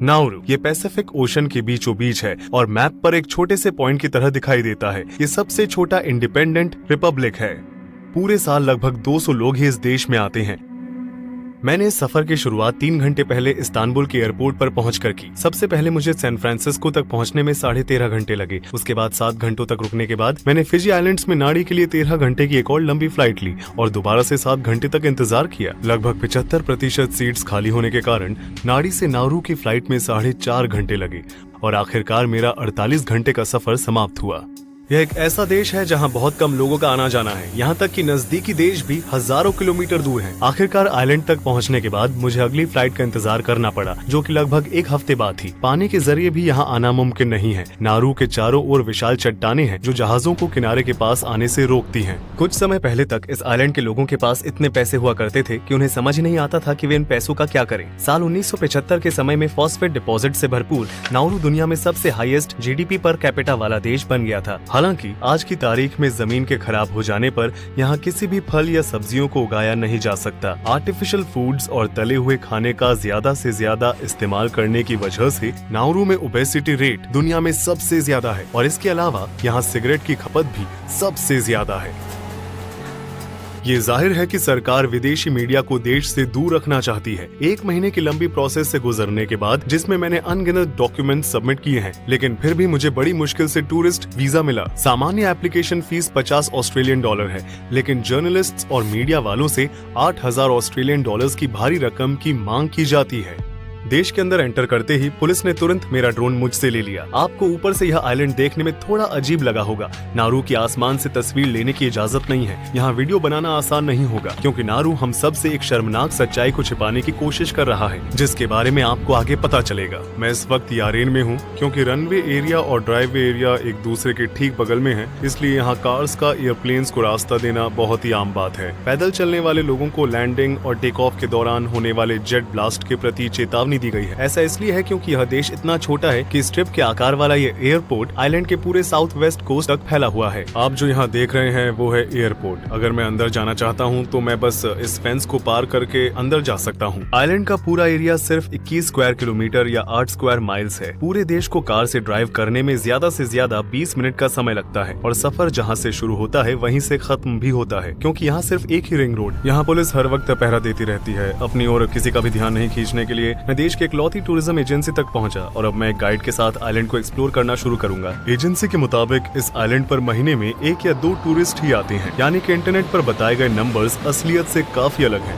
Nauru ये Pacific ocean के बीचों बीच है और मैप पर एक छोटे से पॉइंट की तरह दिखाई देता है। ये सबसे छोटा इंडिपेंडेंट रिपब्लिक है। पूरे साल लगभग 200 लोग ही इस देश में आते हैं। मैंने इस सफर की शुरुआत 3 घंटे पहले इस्तांबुल के एयरपोर्ट पर पहुंचकर की। सबसे पहले मुझे सैन फ्रांसिस्को तक पहुंचने में 13.5 घंटे लगे। उसके बाद 7 घंटों तक रुकने के बाद मैंने फिजी आइलैंड्स में नाड़ी के लिए 13 घंटे की एक और लंबी फ्लाइट ली और दोबारा से 7 घंटे तक इंतजार किया। लगभग 75% सीट्स खाली होने के कारण नाड़ी से नाउरू की फ्लाइट में 4.5 घंटे लगे और आखिरकार मेरा 48 घंटे का सफर समाप्त हुआ। यह एक ऐसा देश है जहां बहुत कम लोगों का आना जाना है। यहां तक कि नजदीकी देश भी हजारों किलोमीटर दूर हैं। आखिरकार आइलैंड तक पहुंचने के बाद मुझे अगली फ्लाइट का इंतजार करना पड़ा, जो कि लगभग 1 हफ्ते बाद थी। पानी के जरिए भी यहां आना मुमकिन नहीं है। नाउरू के चारों ओर विशाल चट्टानें हैं जो जहाजों को किनारे के पास आने से रोकती हैं। कुछ समय पहले तक इस आइलैंड के लोगों के पास इतने पैसे हुआ करते थे कि उन्हें समझ नहीं आता था कि वे इन पैसों का क्या करें। साल 1975 के समय में फॉस्फेट डिपॉजिट से भरपूर नाउरू दुनिया में सबसे हाईएस्ट जीडीपी पर कैपिटा वाला देश बन गया था। हालांकि आज की तारीख में जमीन के खराब हो जाने पर यहाँ किसी भी फल या सब्जियों को उगाया नहीं जा सकता। आर्टिफिशियल फूड्स और तले हुए खाने का ज्यादा से ज्यादा इस्तेमाल करने की वजह से नाउरू में ओबेसिटी रेट दुनिया में सबसे ज्यादा है और इसके अलावा यहाँ सिगरेट की खपत भी सबसे ज्यादा है। ये जाहिर है कि सरकार विदेशी मीडिया को देश से दूर रखना चाहती है। 1 महीने की लंबी प्रोसेस से गुजरने के बाद, जिसमें मैंने अनगिनत डॉक्यूमेंट सबमिट किए हैं, लेकिन फिर भी मुझे बड़ी मुश्किल से टूरिस्ट वीजा मिला। सामान्य एप्लीकेशन फीस 50 ऑस्ट्रेलियन डॉलर है, लेकिन जर्नलिस्ट्स और मीडिया वालों से 8,000 ऑस्ट्रेलियन डॉलर्स की भारी रकम की मांग की जाती है। देश के अंदर एंटर करते ही पुलिस ने तुरंत मेरा ड्रोन मुझसे ले लिया। आपको ऊपर से यह आइलैंड देखने में थोड़ा अजीब लगा होगा। नाउरू के आसमान से तस्वीर लेने की इजाजत नहीं है। यहाँ वीडियो बनाना आसान नहीं होगा, क्योंकि नाउरू हम सब से एक शर्मनाक सच्चाई को छिपाने की कोशिश कर रहा है, जिसके बारे में आपको आगे पता चलेगा। मैं इस वक्त यारेन में हूँ, क्योंकि रनवे एरिया और ड्राइववे एरिया एक दूसरे के ठीक बगल में है, इसलिए यहाँ कार्स का एयरप्लेन्स को रास्ता देना बहुत ही आम बात है। पैदल चलने वाले लोगों को लैंडिंग और टेक ऑफ के दौरान होने वाले जेट ब्लास्ट के प्रति चेतावनी दी गई है। ऐसा इसलिए है क्योंकि यह देश इतना छोटा है कि स्ट्रिप के आकार वाला ये एयरपोर्ट आइलैंड के पूरे साउथ वेस्ट कोस्ट तक फैला हुआ है। आप जो यहाँ देख रहे हैं वो है एयरपोर्ट। अगर मैं अंदर जाना चाहता हूँ तो मैं बस इस फेंस को पार करके अंदर जा सकता हूँ। आइलैंड का पूरा एरिया सिर्फ 21 स्क्वायर किलोमीटर या 8 स्क्वायर माइल्स है। पूरे देश को कार से ड्राइव करने में ज्यादा से ज्यादा 20 मिनट का समय लगता है और सफर जहाँ से शुरू होता है वहीं से खत्म भी होता है, क्योंकि यहाँ सिर्फ एक ही रिंग रोड। यहाँ पुलिस हर वक्त पहरा देती रहती है। अपनी और किसी का भी ध्यान नहीं खींचने के लिए मैं देश के इकलौती टूरिज्म एजेंसी तक पहुंचा और अब मैं एक गाइड के साथ आइलैंड को एक्सप्लोर करना शुरू करूंगा। एजेंसी के मुताबिक इस आइलैंड पर महीने में 1 या 2 टूरिस्ट ही आते हैं, यानी कि इंटरनेट पर बताए गए नंबर्स असलियत से काफी अलग हैं।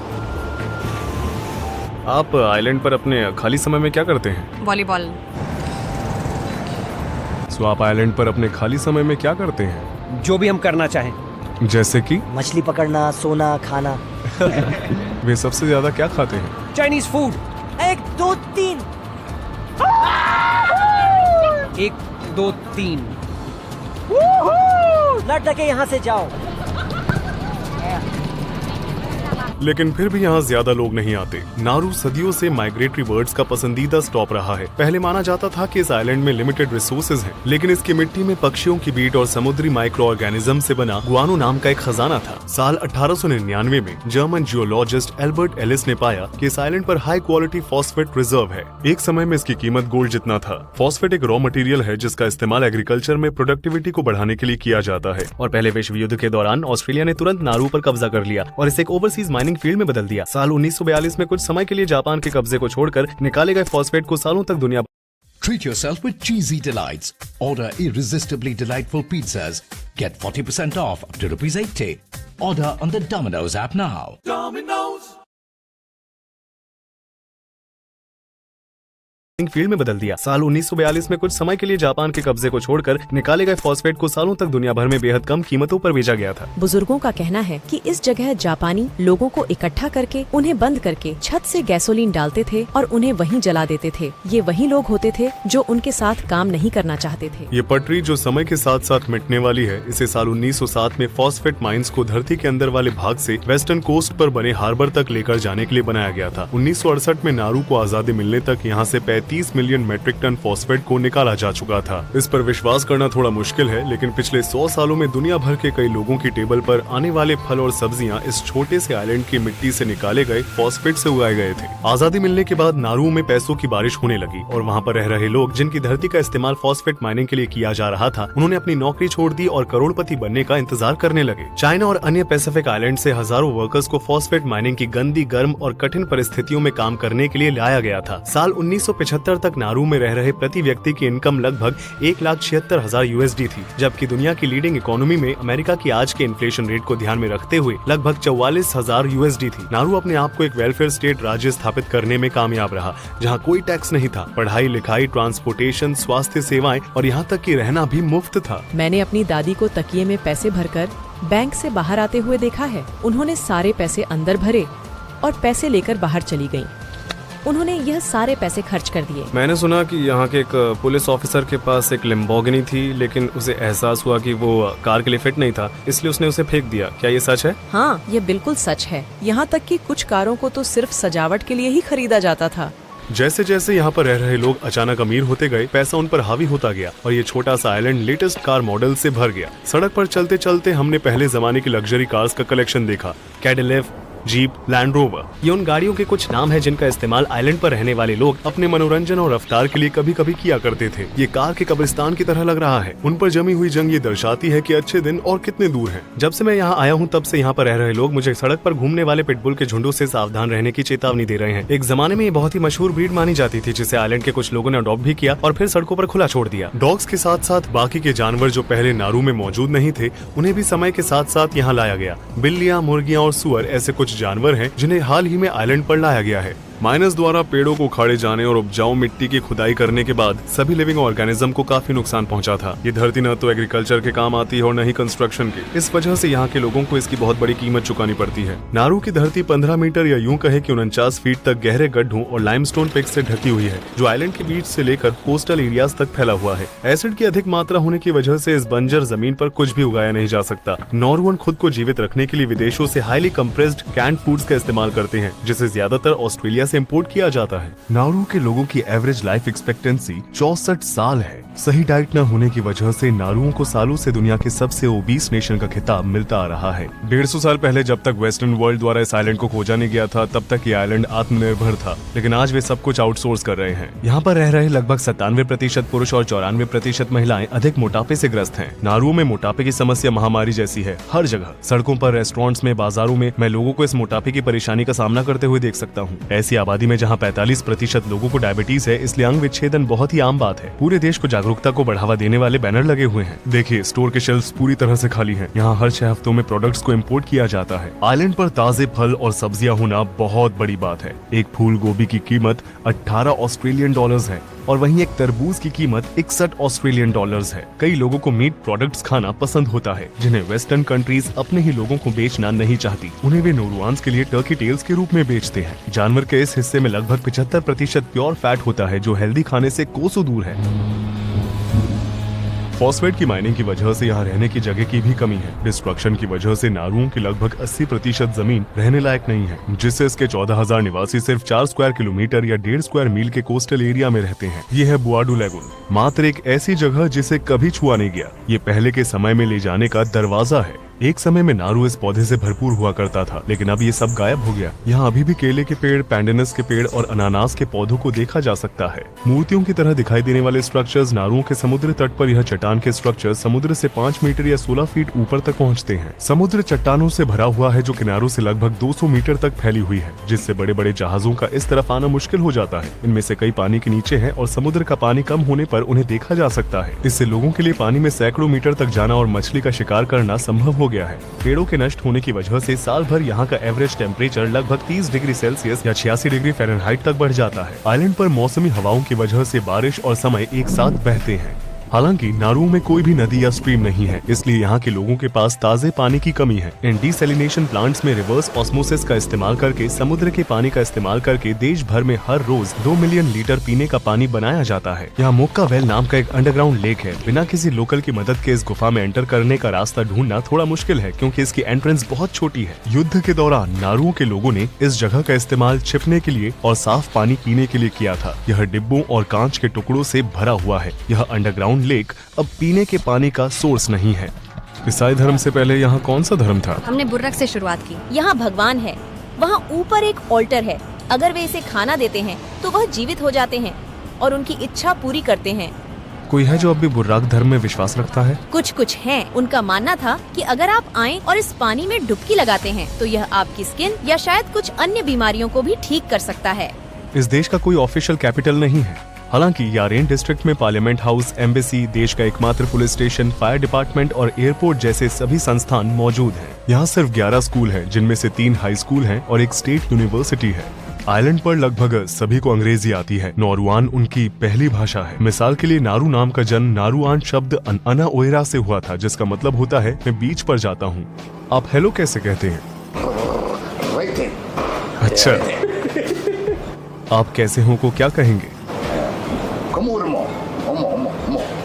आप आइलैंड पर अपने खाली समय में क्या करते हैं? वॉलीबॉल। सो आप आइलैंड पर अपने खाली समय में क्या करते हैं? जो भी हम करना चाहें। जैसे कि मछली पकड़ना, सोना, खाना। वे सबसे ज्यादा क्या खाते हैं? Chinese food. 1 2 3। 1 2 3। लट लगे, यहाँ से जाओ। लेकिन फिर भी यहाँ ज्यादा लोग नहीं आते। नाउरू सदियों से माइग्रेटरी बर्ड्स का पसंदीदा स्टॉप रहा है। पहले माना जाता था कि इस आइलैंड में लिमिटेड रिसोर्सेज हैं, लेकिन इसकी मिट्टी में पक्षियों की बीट और समुद्री माइक्रो ऑर्गेनिज्म से बना गुआनो नाम का एक खजाना था। साल 1899 में जर्मन जियोलॉजिस्ट एल्बर्ट एलिस ने पाया कि इस आइलैंड पर हाई क्वालिटी फॉस्फेट रिजर्व है। एक समय में इसकी कीमत गोल्ड जितना था। फॉस्फेट एक रॉ मटेरियल है जिसका इस्तेमाल एग्रीकल्चर में प्रोडक्टिविटी को बढ़ाने के लिए किया जाता है। और पहले विश्व युद्ध के दौरान ऑस्ट्रेलिया ने तुरंत नाउरू पर कब्जा कर लिया और इसे एक ओवरसीज माइनिंग फील्ड में बदल दिया। साल 1942 में कुछ समय के लिए जापान के कब्जे को छोड़कर निकाले गए फॉस्फेट को सालों तक दुनिया Treat yourself with cheesy delights. Order irresistibly delightful pizzas. Get 40% off up to ₹80. Order on the Domino's app now. Domino's. Field में बदल दिया। साल 1942 में कुछ समय के लिए जापान के कब्जे को छोड़कर निकाले गए फॉस्फेट को सालों तक दुनिया भर में बेहद कम कीमतों पर बेचा गया था। बुजुर्गों का कहना है कि इस जगह जापानी लोगों को इकट्ठा करके उन्हें बंद करके छत से गैसोलीन डालते थे और उन्हें वहीं जला देते थे। ये वही लोग होते थे जो उनके साथ काम नहीं करना चाहते थे। ये पटरी जो समय के साथ साथ मिटने वाली है, इसे साल 1907 में फॉस्फेट माइंस को धरती के अंदर वाले भाग से वेस्टर्न कोस्ट पर बने हार्बर तक लेकर जाने के लिए बनाया गया था। 1968 में नाउरू को आजादी मिलने तक यहाँ से 30 मिलियन मेट्रिक टन फॉस्फेट को निकाला जा चुका था। इस पर विश्वास करना थोड़ा मुश्किल है, लेकिन पिछले 100 सालों में दुनिया भर के कई लोगों की टेबल पर आने वाले फल और सब्जियां इस छोटे से आइलैंड की मिट्टी से निकाले गए फॉस्फेट से उगाए गए थे। आजादी मिलने के बाद नारू में पैसों की बारिश होने लगी और वहाँ पर रह रहे लोग, जिनकी धरती का इस्तेमाल फॉस्फेट माइनिंग के लिए किया जा रहा था, उन्होंने अपनी नौकरी छोड़ दी और करोड़पति बनने का इंतजार करने लगे। चाइना और अन्य पैसिफिक आइलैंड से हजारों वर्कर्स को फॉस्फेट माइनिंग की गंदी, गर्म और कठिन परिस्थितियों में काम करने के लिए लाया गया था। साल 1975 तक नारू में रह रहे प्रति व्यक्ति की इनकम लगभग 1,76,000 USD थी, जबकि दुनिया की लीडिंग इकोनॉमी में अमेरिका की आज के इन्फ्लेशन रेट को ध्यान में रखते हुए लगभग 44,000 USD थी। नारू अपने आप को एक वेलफेयर स्टेट राज्य स्थापित करने में कामयाब रहा, जहाँ कोई टैक्स नहीं था। पढ़ाई लिखाई, ट्रांसपोर्टेशन, स्वास्थ्य सेवाएं और यहाँ तक कि रहना भी मुफ्त था। मैंने अपनी दादी को तकिए में पैसे भरकर बैंक से बाहर आते हुए देखा है। उन्होंने सारे पैसे अंदर भरे और पैसे लेकर बाहर चली गईं। उन्होंने यह सारे पैसे खर्च कर दिए। मैंने सुना कि यहाँ के एक पुलिस ऑफिसर के पास एक लैम्बोर्गिनी थी, लेकिन उसे एहसास हुआ कि वो कार के लिए फिट नहीं था, इसलिए उसने उसे फेंक दिया। क्या ये सच है? हाँ, ये बिल्कुल सच है। यहाँ तक कि कुछ कारों को तो सिर्फ सजावट के लिए ही खरीदा जाता था। जैसे जैसे यहाँ पर रह रहे लोग अचानक अमीर होते गए, पैसा उन पर हावी होता गया और ये छोटा सा आइलैंड लेटेस्ट कार मॉडल से भर गया। सड़क पर चलते चलते हमने पहले जमाने की लग्जरी कार्स का कलेक्शन देखा। कैडिलैक, जीप, लैंड रोवर, ये उन गाड़ियों के कुछ नाम है जिनका इस्तेमाल आइलैंड पर रहने वाले लोग अपने मनोरंजन और रफ्तार के लिए कभी कभी किया करते थे। ये कार के कब्रिस्तान की तरह लग रहा है। उन पर जमी हुई जंग ये दर्शाती है कि अच्छे दिन और कितने दूर हैं। जब से मैं यहाँ आया हूँ तब से यहाँ पर रह रहे लोग मुझे सड़क पर घूमने वाले पिटबुल के झुंडों से सावधान रहने की चेतावनी दे रहे हैं। एक जमाने में ये बहुत ही मशहूर ब्रीड मानी जाती थी, जिसे आइलैंड के कुछ लोगों ने अडॉप्ट भी किया और फिर सड़कों पर खुला छोड़ दिया। डॉग्स के साथ साथ बाकी के जानवर जो पहले नारू में मौजूद नहीं थे, उन्हें भी समय के साथ साथ यहाँ लाया गया। बिल्लियाँ, मुर्गियाँ और सुअर ऐसे कुछ जानवर हैं जिन्हें हाल ही में आइलैंड पर लाया गया है। माइनस द्वारा पेड़ों को उखाड़े जाने और उपजाऊ मिट्टी की खुदाई करने के बाद सभी लिविंग ऑर्गेनिज्म को काफी नुकसान पहुंचा था। ये धरती न तो एग्रीकल्चर के काम आती है और न ही कंस्ट्रक्शन के। इस वजह से यहाँ के लोगों को इसकी बहुत बड़ी कीमत चुकानी पड़ती है। नारू की धरती 15 मीटर या यूं कहे कि 49 फीट तक गहरे गड्ढों और लाइमस्टोन पिक्स से ढकी हुई है, जो आइलैंड के बीच से लेकर कोस्टल एरियाज तक फैला हुआ है। एसिड की अधिक मात्रा होने की वजह से इस बंजर जमीन पर कुछ भी उगाया नहीं जा सकता। नॉर्वन खुद को जीवित रखने के लिए विदेशों से हाईली कंप्रेस्ड कैंड फूड्स का इस्तेमाल करते हैं, जिसे ज्यादातर ऑस्ट्रेलिया से इम्पोर्ट किया जाता है। नारू के लोगों की एवरेज लाइफ एक्सपेक्टेंसी 64 साल है। सही डाइट न होने की वजह से नारुओं को सालों से दुनिया के सबसे ओबीस नेशन का खिताब मिलता आ रहा है। 150 साल पहले जब तक वेस्टर्न वर्ल्ड द्वारा इस आइलैंड को खोजा नहीं गया था, तब तक ये आइलैंड आत्मनिर्भर था, लेकिन आज वे सब कुछ आउटसोर्स कर रहे हैं। यहाँ पर रह रहे लगभग 97% पुरुष और 94% महिलाएं अधिक मोटापे से ग्रस्त हैं। नारुओं में मोटापे की समस्या महामारी जैसी है। हर जगह सड़कों पर, रेस्टोरेंट्स में, बाजारों में मैं लोगों को इस मोटापे की परेशानी का सामना करते हुए देख सकता हूँ। ऐसी आबादी में जहाँ 45% लोगों को डायबिटीज है, इसलिए अंग विच्छेदन बहुत ही आम बात है। पूरे देश को जागरूकता को बढ़ावा देने वाले बैनर लगे हुए हैं। देखिए, स्टोर के शेल्फ्स पूरी तरह से खाली हैं। यहाँ हर 6 हफ्तों में प्रोडक्ट्स को इम्पोर्ट किया जाता है। आइलैंड पर ताजे फल और सब्जियां होना बहुत बड़ी बात है। एक फूल गोभी की कीमत 18 ऑस्ट्रेलियन डॉलर्स है और वहीं एक तरबूज की कीमत 61 ऑस्ट्रेलियन डॉलर्स है। कई लोगों को मीट प्रोडक्ट्स खाना पसंद होता है, जिन्हें वेस्टर्न कंट्रीज अपने ही लोगों को बेचना नहीं चाहती। उन्हें वे नोरुआन्स के लिए टर्की टेल्स के रूप में बेचते हैं। जानवर के इस हिस्से में लगभग 75% प्योर फैट होता है, जो हेल्दी खाने से कोसों दूर है। फॉस्फेट की माइनिंग की वजह से यहाँ रहने की जगह की भी कमी है। डिस्ट्रक्शन की वजह से नारुओं की लगभग 80% जमीन रहने लायक नहीं है, जिससे इसके 14,000 निवासी सिर्फ 4 स्क्वायर किलोमीटर या 1.5 स्क्वायर मील के कोस्टल एरिया में रहते हैं। ये है बुआडू लैगून, मात्र एक ऐसी जगह जिसे कभी छुआ नहीं गया। ये पहले के समय में ले जाने का दरवाजा है। एक समय में नारू इस पौधे से भरपूर हुआ करता था, लेकिन अब ये सब गायब हो गया। यहाँ अभी भी केले के पेड़, पैंडेनस के पेड़ और अनानास के पौधों को देखा जा सकता है। मूर्तियों की तरह दिखाई देने वाले स्ट्रक्चर्स नारुओं के समुद्र तट पर, यह चट्टान के स्ट्रक्चर समुद्र से 5 मीटर या 16 फीट ऊपर तक पहुँचते हैं। समुद्र चट्टानों से भरा हुआ है, जो किनारों से लगभग 200 मीटर तक फैली हुई है, जिससे बड़े बड़े जहाजों का इस तरफ आना मुश्किल हो जाता है। इनमें से कई पानी के नीचे हैं और समुद्र का पानी कम होने पर उन्हें देखा जा सकता है। इससे लोगों के लिए पानी में सैकड़ों मीटर तक जाना और मछली का शिकार करना संभव हो गया है। पेड़ों के नष्ट होने की वजह से साल भर यहाँ का एवरेज टेम्परेचर लगभग 30 डिग्री सेल्सियस या 86 डिग्री फ़ारेनहाइट तक बढ़ जाता है। आइलैंड पर मौसमी हवाओं की वजह से बारिश और समय एक साथ बहते हैं। हालांकि नारू में कोई भी नदी या स्ट्रीम नहीं है, इसलिए यहाँ के लोगों के पास ताजे पानी की कमी है। इन डिसैलिनेशन प्लांट्स में रिवर्स ऑस्मोसिस का इस्तेमाल करके समुद्र के पानी का इस्तेमाल करके देश भर में हर रोज 2 मिलियन लीटर पीने का पानी बनाया जाता है। यहाँ मोक्का वेल नाम का एक अंडरग्राउंड लेक है। बिना किसी लोकल की मदद के इस गुफा में एंटर करने का रास्ता ढूंढना थोड़ा मुश्किल है, क्योंकि इसकी एंट्रेंस बहुत छोटी है। युद्ध के दौरान नारुओं के लोगों ने इस जगह का इस्तेमाल छिपने के लिए और साफ पानी पीने के लिए किया था। यह डिब्बों और कांच के टुकड़ों से भरा हुआ है। यह अंडरग्राउंड लेक अब पीने के पानी का सोर्स नहीं है। ईसाई धर्म से पहले यहाँ कौन सा धर्म था? हमने बुर्रक से शुरुआत की। यहाँ भगवान है, वहाँ ऊपर एक ऑल्टर है। अगर वे इसे खाना देते हैं तो वह जीवित हो जाते हैं और उनकी इच्छा पूरी करते हैं। कोई है जो अब भी बुर्राक धर्म में विश्वास रखता है? कुछ हैं। उनका मानना था कि अगर आप आएं और इस पानी में डुबकी लगाते हैं तो यह आपकी स्किन या शायद कुछ अन्य बीमारियों को भी ठीक कर सकता है। इस देश का कोई ऑफिशियल कैपिटल नहीं है। हालांकि यारेन डिस्ट्रिक्ट में पार्लियामेंट हाउस, एम्बेसी, देश का एकमात्र पुलिस स्टेशन, फायर डिपार्टमेंट और एयरपोर्ट जैसे सभी संस्थान मौजूद हैं। यहाँ सिर्फ 11 स्कूल हैं, जिनमें से 3 हाई स्कूल हैं और एक स्टेट यूनिवर्सिटी है। आइलैंड पर लगभग सभी को अंग्रेजी आती है। नौरुआन उनकी पहली भाषा है। मिसाल के लिए नारू नाम का जन्म नारुआन शब्द अना ओएरा से हुआ था, जिसका मतलब होता है मैं बीच पर जाता हूँ। आप हेलो कैसे कहते हैं? अच्छा, आप कैसे हो को क्या कहेंगे?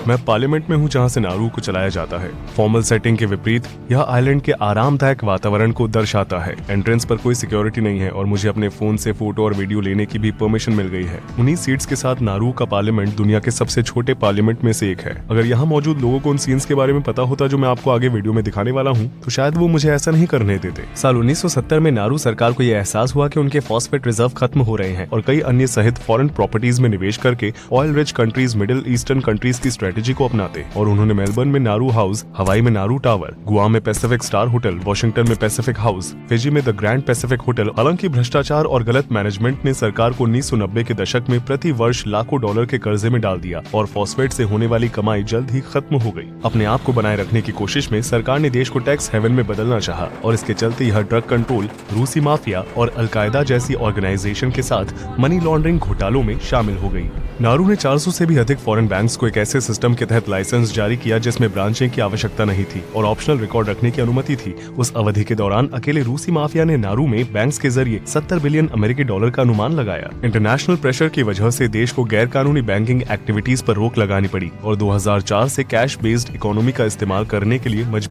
मैं पार्लियामेंट में हूँ, जहाँ से नारू को चलाया जाता है। फॉर्मल सेटिंग के विपरीत यह आइलैंड के आरामदायक वातावरण को दर्शाता है। एंट्रेंस पर कोई सिक्योरिटी नहीं है और मुझे अपने फोन से फोटो और वीडियो लेने की भी परमिशन मिल गई है। उन्हीं सीट्स के साथ नारू का पार्लियामेंट दुनिया के सबसे छोटे पार्लियामेंट में से एक है। अगर यहाँ मौजूद लोगों को उन सीन्स के बारे में पता होता जो मैं आपको आगे वीडियो में दिखाने वाला हूँ, तो शायद वो मुझे ऐसा नहीं करने देते। साल 1970 में नारू सरकार को यह एहसास हुआ कि उनके फॉस्फेट रिजर्व खत्म हो रहे हैं और कई अन्य सहित फॉरेन प्रॉपर्टीज में निवेश करके oil rich countries, middle eastern countries की स्ट्रेटेजी को अपनाते और उन्होंने मेलबर्न में नारू हाउस, हवाई में नारू टावर, गुआ में पैसिफिक स्टार होटल, वॉशिंगटन में पैसिफिक हाउस, फिजी में द ग्रैंड पैसिफिक होटल। हालांकि भ्रष्टाचार और गलत मैनेजमेंट ने सरकार को 1990 के दशक में प्रति वर्ष लाखों डॉलर के कर्जे में डाल दिया और फॉस्फेट से होने वाली कमाई जल्द ही खत्म हो गई। अपने आप को बनाए रखने की कोशिश में सरकार ने देश को टैक्स हेवन में बदलना चाहा और इसके चलते यह ड्रग कंट्रोल, रूसी माफिया और अलकायदा जैसी ऑर्गेनाइजेशन के साथ मनी लॉन्ड्रिंग घोटालों में शामिल हो गई। नारू ने 400 से भी अधिक फॉरेन बैंक्स को एक ऐसे सिस्टम के तहत लाइसेंस जारी किया जिसमें ब्रांचिंग की आवश्यकता नहीं थी और ऑप्शनल रिकॉर्ड रखने की अनुमति थी। उस अवधि के दौरान अकेले रूसी माफिया ने नारू में बैंक्स के जरिए 70 बिलियन अमेरिकी डॉलर का अनुमान लगाया। इंटरनेशनल प्रेशर की वजह से देश को गैर कानूनी बैंकिंग एक्टिविटीज पर रोक लगानी पड़ी और 2004 से कैश बेस्ड इकोनॉमी का इस्तेमाल करने के लिए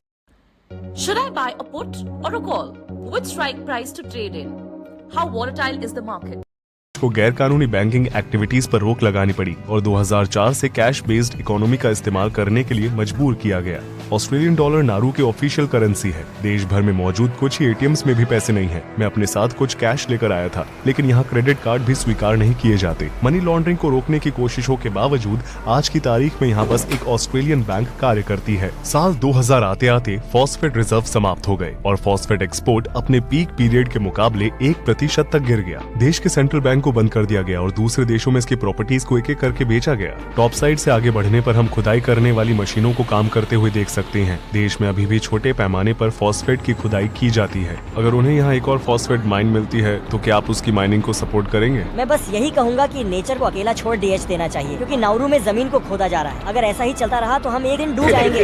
Should I buy a put or a call? Which strike price to trade in? How volatile is the market? को गैर कानूनी बैंकिंग एक्टिविटीज पर रोक लगानी पड़ी और 2004 से कैश बेस्ड इकोनॉमी का इस्तेमाल करने के लिए मजबूर किया गया। ऑस्ट्रेलियन डॉलर नारू की ऑफिशियल करेंसी है। देश भर में मौजूद कुछ ही एटीएम्स में भी पैसे नहीं है। मैं अपने साथ कुछ कैश लेकर आया था, लेकिन यहाँ क्रेडिट कार्ड भी स्वीकार नहीं किए जाते। मनी लॉन्ड्रिंग को रोकने की कोशिशों के बावजूद आज की तारीख में यहाँ बस एक ऑस्ट्रेलियन बैंक कार्य करती है। साल 2000 आते आते फॉस्फेट रिजर्व समाप्त हो गए और फॉस्फेट एक्सपोर्ट अपने पीक पीरियड के मुकाबले 1% तक गिर गया। देश के सेंट्रल बैंक को बंद कर दिया गया और दूसरे देशों में इसकी प्रॉपर्टीज को एक एक करके बेचा गया। टॉप साइड से आगे बढ़ने पर हम खुदाई करने वाली मशीनों को काम करते हुए देख सकते हैं। देश में अभी भी छोटे पैमाने पर फॉस्फेट की खुदाई की जाती है। अगर उन्हें यहाँ एक और फॉस्फेट माइन मिलती है तो क्या आप उसकी माइनिंग को सपोर्ट करेंगे? मैं बस यही कहूँगा कि नेचर को अकेला छोड़ डीएच देना चाहिए, क्योंकि नाउरू में जमीन को खोदा जा रहा है। अगर ऐसा ही चलता रहा तो हम एक दिन डूब जाएंगे।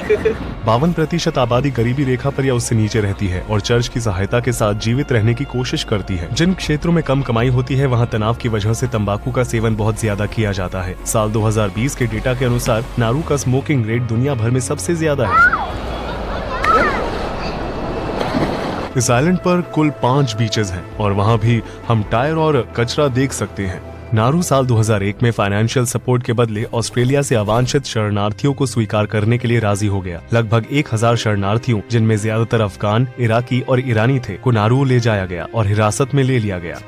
52% आबादी गरीबी रेखा पर या उससे नीचे रहती है और चर्च की सहायता के साथ जीवित रहने की कोशिश करती है। जिन क्षेत्रों में कम कमाई होती है वहाँ तनाव की वजह से तंबाकू का सेवन बहुत ज्यादा किया जाता है। साल 2020 के डेटा के अनुसार नारू का स्मोकिंग रेट दुनिया भर में सबसे ज्यादा है। इस आइलैंड पर कुल 5 बीचेस हैं और वहाँ भी हम टायर और कचरा देख सकते हैं। नारू साल 2001 में फाइनेंशियल सपोर्ट के बदले ऑस्ट्रेलिया से अवांछित शरणार्थियों को स्वीकार करने के लिए राजी हो गया। लगभग 1000 शरणार्थियों, जिनमें ज्यादातर अफगान, इराकी और ईरानी थे, को नारू ले जाया गया और हिरासत में ले लिया गया।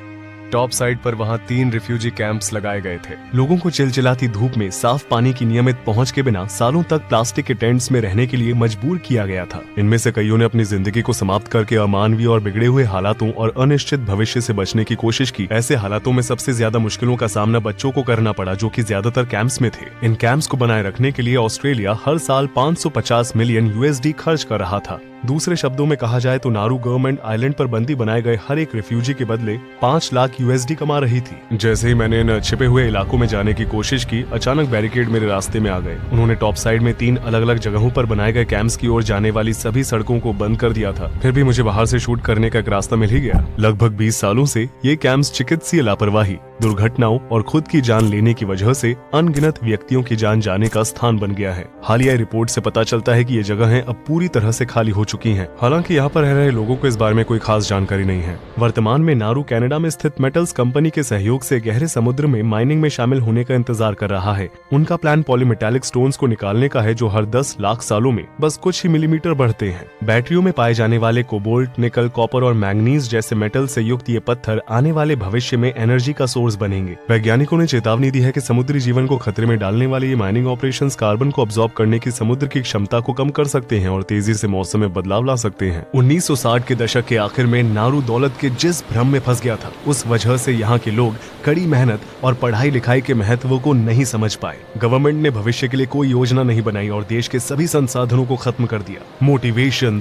टॉप साइड पर वहाँ 3 रिफ्यूजी कैंप्स लगाए गए थे। लोगों को चिलचिलाती धूप में साफ पानी की नियमित पहुंच के बिना सालों तक प्लास्टिक के टेंट्स में रहने के लिए मजबूर किया गया था। इनमें से कईयों ने अपनी जिंदगी को समाप्त करके अमानवीय और बिगड़े हुए हालातों और अनिश्चित भविष्य से बचने की कोशिश की। ऐसे हालातों में सबसे ज्यादा मुश्किलों का सामना बच्चों को करना पड़ा, जो कि ज्यादातर कैंप्स में थे। इन कैंप्स को बनाए रखने के लिए ऑस्ट्रेलिया हर साल 550 मिलियन USD खर्च कर रहा था। दूसरे शब्दों में कहा जाए तो नारू गवर्नमेंट आइलैंड पर बंदी बनाए गए हर एक रिफ्यूजी के बदले 5 लाख USD कमा रही थी। जैसे ही मैंने इन छिपे हुए इलाकों में जाने की कोशिश की, अचानक बैरिकेड मेरे रास्ते में आ गए। उन्होंने टॉप साइड में 3 अलग अलग जगहों पर बनाए गए कैंप्स की ओर जाने वाली सभी सड़कों को बंद कर दिया था। फिर भी मुझे बाहर से शूट करने का एक रास्ता मिल ही गया। लगभग 20 सालों से ये कैंप्स चिकित्सीय लापरवाही, दुर्घटनाओं और खुद की जान लेने की वजह से अनगिनत व्यक्तियों की जान जाने का स्थान बन गया है। हालिया रिपोर्ट से पता चलता है कि ये जगहें अब पूरी तरह से खाली हो चुकी हैं। हालांकि यहाँ पर रह रहे लोगों को इस बारे में कोई खास जानकारी नहीं है। वर्तमान में नारू कनाडा में स्थित मेटल्स कंपनी के सहयोग से गहरे समुद्र में माइनिंग में शामिल होने का इंतजार कर रहा है। उनका प्लान पॉलीमेटालिक स्टोन्स को निकालने का है, जो हर 10 लाख सालों में बस कुछ ही मिलीमीटर बढ़ते हैं। बैटरियों में पाए जाने वाले कोबाल्ट, निकल, कॉपर और मैंगनीज जैसे मेटल से युक्त ये पत्थर आने वाले भविष्य में एनर्जी का सोर्स बनेंगे। वैज्ञानिकों ने चेतावनी दी है कि समुद्री जीवन को खतरे में डालने वाले ये माइनिंग ऑपरेशंस कार्बन को अब्सॉर्ब करने की समुद्र की क्षमता को कम कर सकते हैं और तेजी से मौसम में बदलाव ला सकते हैं। 1960 के दशक के आखिर में नारू दौलत के जिस भ्रम में फंस गया था, उस वजह से यहाँ के लोग कड़ी मेहनत और पढ़ाई लिखाई के महत्व को नहीं समझ पाए। गवर्नमेंट ने भविष्य के लिए कोई योजना नहीं बनाई और देश के सभी संसाधनों को खत्म कर दिया। मोटिवेशन